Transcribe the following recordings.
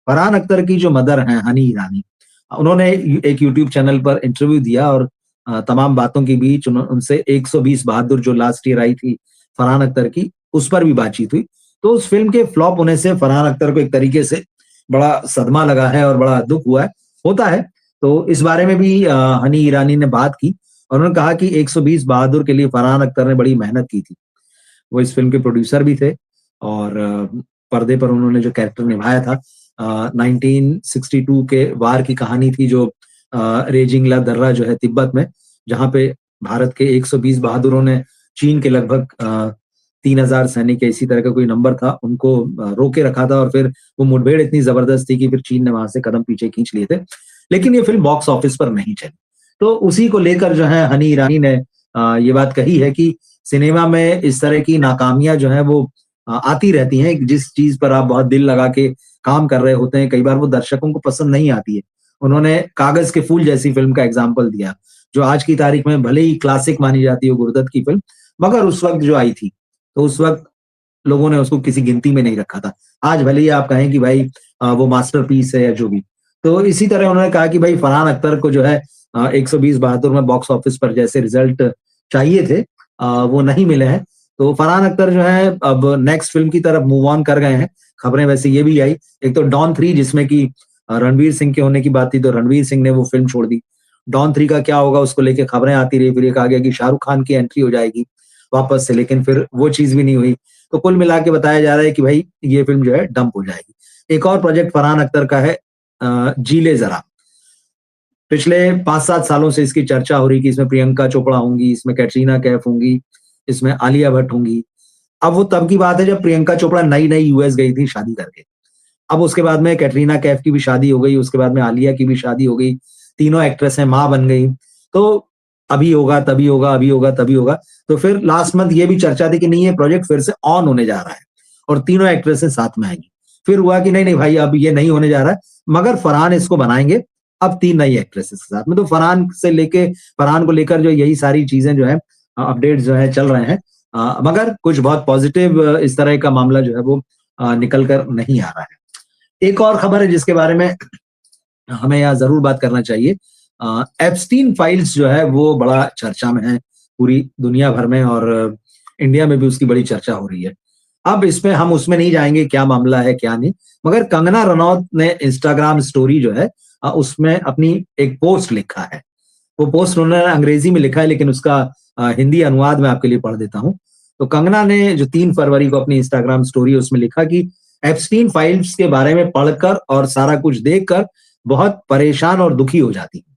फरहान अख्तर की जो मदर हैं हनी ईरानी, उन्होंने एक यूट्यूब चैनल पर इंटरव्यू दिया और तमाम बातों के बीच उनसे 120 बहादुर जो लास्ट ईयर आई थी फरहान अख्तर की, उस पर भी बातचीत हुई। तो उस फ़िल्म के फ्लॉप होने से फरहान अख्तर को एक तरीके से बड़ा सदमा लगा है और बड़ा दुःख हुआ है, होता है। तो इस बारे में भी हनी ईरानी ने बात की और उन्होंने कहा कि 120 बहादुर के लिए फरहान अख्तर ने बड़ी मेहनत की थी। वो इस फ़िल्म के प्रोड्यूसर भी थे और पर्दे पर उन्होंने जो कैरेक्टर निभाया था 1962 के वार की कहानी थी जो रेजिंग ला दर्रा जो है तिब्बत में, जहाँ पे भारत के 120 बहादुरों ने चीन के लगभग 3000 सैनिक या इसी तरह का कोई नंबर था, उनको रोके रखा था और फिर वो मुठभेड़ इतनी ज़बरदस्त थी कि फिर चीन ने वहाँ से कदम पीछे खींच लिए थे। लेकिन ये फ़िल्म बॉक्स ऑफिस पर नहीं चली। तो उसी को लेकर जो है हनी ईरानी ने ये बात कही है कि सिनेमा में इस तरह की नाकामियाँ जो हैं वो आती रहती हैं। जिस चीज़ पर आप बहुत दिल लगा के काम कर रहे होते हैं, कई बार वो दर्शकों को पसंद नहीं आती है। उन्होंने कागज़ के फूल जैसी फ़िल्म का एग्ज़ाम्पल दिया, जो आज की तारीख में भले ही क्लासिक मानी जाती हो गुरदत्त की फ़िल्म, मगर उस वक़्त जो आई थी, तो उस वक़्त लोगों ने उसको किसी गिनती में नहीं रखा था। आज भले ही आप कहें कि भाई वो मास्टरपीस है या जो भी। तो इसी तरह उन्होंने कहा कि भाई फरहान अख्तर को जो है 120 बहादुर में बॉक्स ऑफिस पर जैसे रिज़ल्ट चाहिए थे वो नहीं मिले हैं। तो फरहान अख्तर जो है अब नेक्स्ट फ़िल्म की तरफ मूव ऑन कर गए हैं। खबरें वैसे ये भी आई, एक तो डॉन 3 जिसमें कि रणवीर सिंह के होने की बात थी, तो रणवीर सिंह ने वो फ़िल्म छोड़ दी। डॉन 3 का क्या होगा उसको लेके खबरें आती रही, फिर ये कहा गया कि शाहरुख खान की एंट्री हो जाएगी वापस से, लेकिन फिर वो चीज़ भी नहीं हुई। तो कुल मिला के बताया जा रहा है कि भाई ये फ़िल्म जो है डंप हो जाएगी। एक और प्रोजेक्ट फरहान अख्तर का है जी ले ज़रा। पिछले 5-7 सालों से इसकी चर्चा हो रही कि इसमें प्रियंका चोपड़ा होंगी, इसमें कैटरीना कैफ होंगी, इसमें आलिया भट्ट होंगी। अब वो तब की बात है जब प्रियंका चोपड़ा नई-नई यूएस गई थी शादी करके। अब उसके बाद में कैटरीना कैफ की भी शादी हो गई, उसके बाद में आलिया की भी शादी हो गई। तीनों एक्ट्रेस हैं, माँ बन गई। तो अभी होगा, तभी होगा, अभी होगा, तभी होगा। तो फिर लास्ट मंथ ये भी चर्चा थी कि नहीं ये प्रोजेक्ट फिर से ऑन होने जा रहा है और तीनों एक्ट्रेसेस साथ में आएँगी। फिर हुआ कि नहीं, नहीं भाई अब ये नहीं होने जा रहा है, मगर फरहान इसको बनाएँगे, अब 3 नई एक्ट्रेसेस के साथ में। तो फरहान को लेकर जो यही सारी चीज़ें जो हैं अपडेट्स जो हैं चल रहे हैं। मगर कुछ बहुत पॉज़िटिव इस तरह का मामला जो है वो निकल कर नहीं आ रहा है। एक और खबर है जिसके बारे में हमें यहाँ ज़रूर बात करना चाहिए। एप्स्टीन फाइल्स जो है वो बड़ा चर्चा में है पूरी दुनिया भर में और इंडिया में भी उसकी बड़ी चर्चा हो रही है। अब इसमें हम उसमें नहीं जाएँगे क्या मामला है, क्या नहीं। मगर कंगना रनौत ने इंस्टाग्राम स्टोरी जो है उसमें अपनी एक पोस्ट लिखा है। वो पोस्ट उन्होंने अंग्रेजी में लिखा है लेकिन उसका हिंदी अनुवाद मैं आपके लिए पढ़ देता हूँ। तो कंगना ने जो 3 फरवरी को अपनी इंस्टाग्राम स्टोरी है उसमें लिखा कि एप्स्टीन फाइल्स के बारे में पढ़कर और सारा कुछ देखकर बहुत परेशान और दुखी हो जाती हूँ।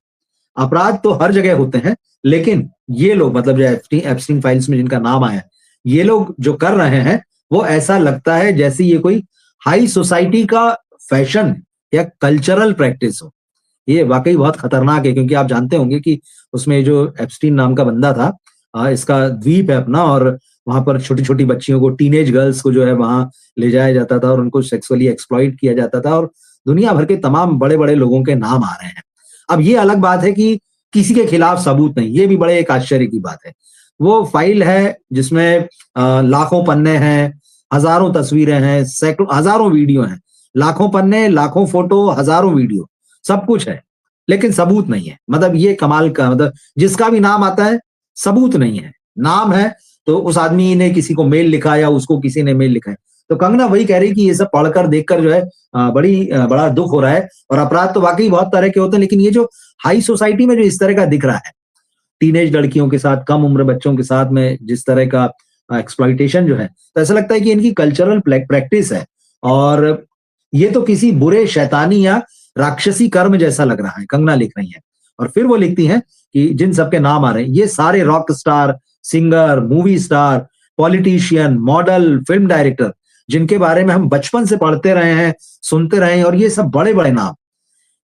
अपराध तो हर जगह होते हैं, लेकिन ये लोग मतलब जो एप्स्टीन फाइल्स में जिनका नाम आया है, ये लोग जो कर रहे हैं, वो ऐसा लगता है जैसे ये कोई हाई सोसाइटी का फैशन या कल्चरल प्रैक्टिस हो। ये वाक़ई बहुत खतरनाक है क्योंकि आप जानते होंगे कि उसमें जो एप्स्टीन नाम का बंदा था इसका द्वीप है अपना और वहाँ पर छोटी-छोटी बच्चियों को टीनेज गर्ल्स को जो है वहाँ ले जाया जाता था और उनको सेक्सुअली एक्सप्लॉइट किया जाता था और दुनिया भर के तमाम बड़े-बड़े लोगों के नाम आ रहे हैं। अब ये अलग बात है कि किसी के खिलाफ सबूत नहीं, ये भी बड़े एक आश्चर्य की बात है। वो फाइल है जिसमें लाखों पन्ने हैं, हज़ारों तस्वीरें हैं, सैकड़ों हज़ारों वीडियो हैं। लाखों पन्ने, लाखों फ़ोटो, हज़ारों वीडियो, सब कुछ है, लेकिन सबूत नहीं है। मतलब ये कमाल का मतलब जिसका भी नाम आता है, सबूत नहीं है। नाम है तो उस आदमी ने किसी को मेल लिखा या उसको किसी ने मेल लिखा है। तो कंगना वही कह रही है कि ये सब पढ़कर देखकर जो है बड़ा दुःख हो रहा है और अपराध तो वाक़ई बहुत तरह के होते हैं, लेकिन ये जो हाई सोसाइटी में जो इस तरह का दिख रहा है, टीनेज लड़कियों के साथ, कम उम्र बच्चों के साथ में जिस तरह का एक्सप्लॉइटेशन जो है, तो ऐसा लगता है कि इनकी कल्चरल प्रैक्टिस है और ये तो किसी बुरे शैतानी या राक्षसी कर्म जैसा लग रहा है, कंगना लिख रही हैं। और फिर वो लिखती हैं कि जिन सबके नाम आ रहे हैं, ये सारे rock star, singer, movie star, politician, model, film director, जिनके बारे में हम बचपन से पढ़ते रहे हैं, सुनते रहे हैं और ये सब बड़े-बड़े नाम।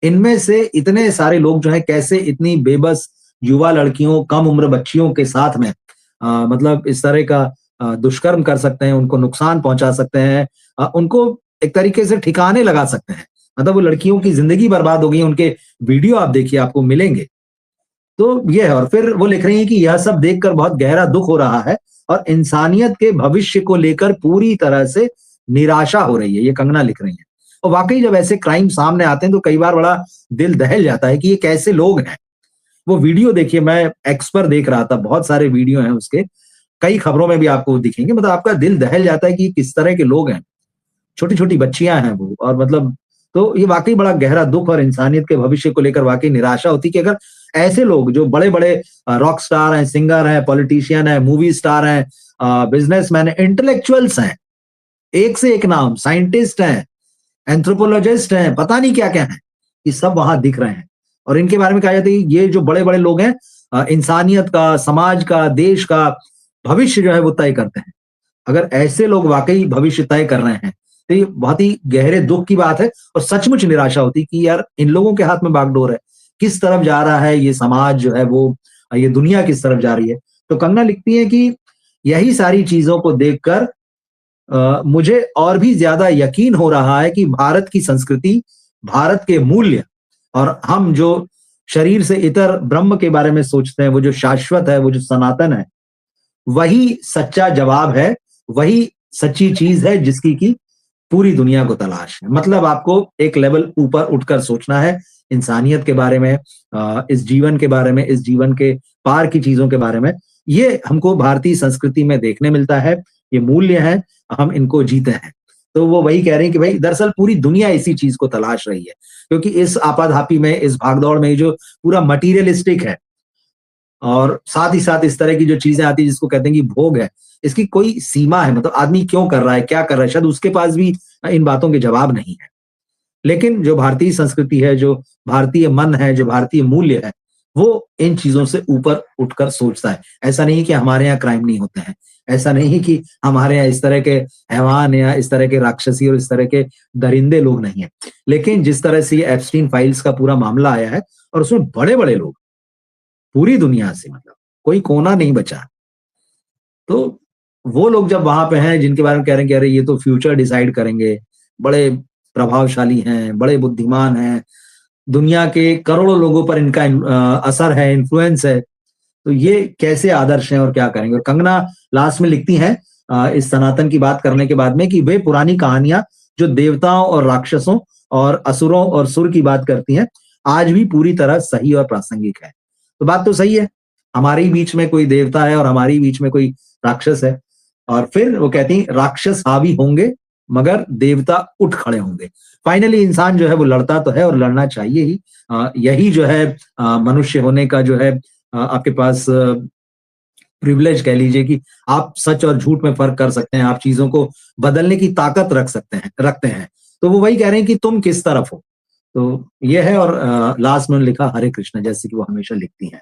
इनमें से इतने सारे लोग जो हैं कैसे इतनी बेबस युवा लड़कियों, कम उम्र बच्चियों के साथ में मतलब इस तरह का दुष्कर्म कर सकते हैं, उनको नुकसान पहुँचा सकते हैं, उनको एक तरीके से ठिकाने लगा सकते हैं। मतलब वो लड़कियों की ज़िंदगी बर्बाद हो गई, उनके वीडियो आप देखिए आपको मिलेंगे। तो ये है और फिर वो लिख रही हैं कि यह सब देखकर बहुत गहरा दुःख हो रहा है और इंसानियत के भविष्य को लेकर पूरी तरह से निराशा हो रही है, ये कंगना लिख रही हैं। और वाकई जब ऐसे क्राइम सामने आते हैं तो कई बार बड़ा दिल दहल जाता है कि ये कैसे लोग हैं। वो वीडियो देखिए, मैं एक्स पर देख रहा था, बहुत सारे वीडियो हैं उसके, कई खबरों में भी आपको दिखेंगे, मतलब आपका दिल दहल जाता है कि ये किस तरह के लोग हैं। छोटी-छोटी बच्चियाँ हैं वो, और मतलब तो ये वाक़ई बड़ा गहरा दुःख और इंसानियत के भविष्य को लेकर वाक़ई निराशा होती है कि अगर ऐसे लोग जो बड़े-बड़े रॉक स्टार हैं, सिंगर हैं, पॉलिटिशियन हैं, मूवी स्टार हैं, बिज़नेसमैन हैं, इंटेलेक्चुअल्स हैं, एक से एक नाम, साइंटिस्ट हैं, एंथ्रोपोलॉजिस्ट हैं, पता नहीं क्या-क्या हैं, ये सब वहाँ दिख रहे हैं। और इनके बारे में कहा जाता है कि ये जो बड़े-बड़े लोग हैं, इंसानियत का, समाज का, देश का भविष्य जो है वो तय करते हैं। अगर ऐसे लोग वाक़ई भविष्य तय कर रहे हैं, तो ये बहुत ही गहरे दुःख की बात है और सचमुच निराशा होती है कि यार इन लोगों के हाथ में बागडोर है। किस तरफ जा रहा है ये समाज जो है वो, ये दुनिया किस तरफ जा रही है। तो कंगना लिखती हैं कि यही सारी चीज़ों को देखकर मुझे और भी ज़्यादा यकीन हो रहा है कि भारत की संस्कृति, भारत के मूल्य और हम जो शरीर से इतर ब्रह्म के बारे में सोचते हैं, वो जो शाश्वत है, वो जो सनातन है, वही सच्चा जवाब है, वही सच्ची चीज़ है जिसकी कि पूरी दुनिया को तलाश है। मतलब आपको एक लेवल ऊपर उठकर सोचना है, इंसानियत के बारे में, इस जीवन के बारे में, इस जीवन के पार की चीज़ों के बारे में। ये हमको भारतीय संस्कृति में देखने मिलता है, ये मूल्य हैं, हम इनको जीते हैं। तो वो वही कह रही हैं कि भई दरअसल पूरी दुनिया इसी चीज़ को तलाश रही है, क्योंकि इस आपाधापी में, इस भागदौड़ में, ये जो पूरा मटीरियलिस्टिक है और साथ ही साथ इस तरह की जो चीज़ें आती हैं जिसको कहते हैं कि भोग है, इसकी कोई सीमा है, मतलब आदमी क्यों कर रहा है, क्या कर रहा है, शायद उसके पास भी इन बातों के जवाब नहीं है। लेकिन जो भारतीय संस्कृति है, जो भारतीय मन है, जो भारतीय मूल्य है, वो इन चीज़ों से ऊपर उठकर सोचता है। ऐसा नहीं है कि हमारे यहाँ क्राइम नहीं होते हैं, ऐसा नहीं कि हमारे यहाँ इस तरह के हैवान या इस तरह के राक्षसी और इस तरह के दरिंदे लोग नहीं हैं। लेकिन जिस तरह से ये एप्स्टीन फाइल्स का पूरा मामला आया है और उसमें बड़े-बड़े लोग, पूरी दुनिया से, मतलब कोई कोना नहीं बचा। तो वो लोग जब वहाँ पे हैं जिनके बारे में कह रहे हैं कि अरे ये तो फ्यूचर डिसाइड करेंगे, बड़े प्रभावशाली हैं, बड़े बुद्धिमान हैं, दुनिया के करोड़ों लोगों पर इनका असर है, इन्फ्लुएंस है, तो ये कैसे आदर्श हैं और क्या करेंगे? और कंगना लास्ट में लिखती हैं इस सनातन की बात करने के बाद में कि वे पुरानी कहानियाँ जो देवताओं और राक्षसों और असुरों और सुर की बात करती हैं, आज भी पूरी तरह सही और प्रासंगिक है। तो बात तो सही है, हमारे ही बीच में कोई देवता है और हमारे ही बीच में कोई राक्षस है। और फिर वो कहती हैं राक्षस हावी होंगे मगर देवता उठ खड़े होंगे। फाइनली इंसान जो है वो लड़ता तो है और लड़ना चाहिए ही। यही जो है मनुष्य होने का जो है आपके पास प्रिविलेज कह लीजिए कि आप सच और झूठ में फ़र्क कर सकते हैं, आप चीज़ों को बदलने की ताकत रखते हैं। तो वो वही कह रहे हैं कि तुम किस तरफ हो? तो ये है। और लास्ट में उन्होंने लिखा हरे कृष्ण, जैसे कि वो हमेशा लिखती हैं।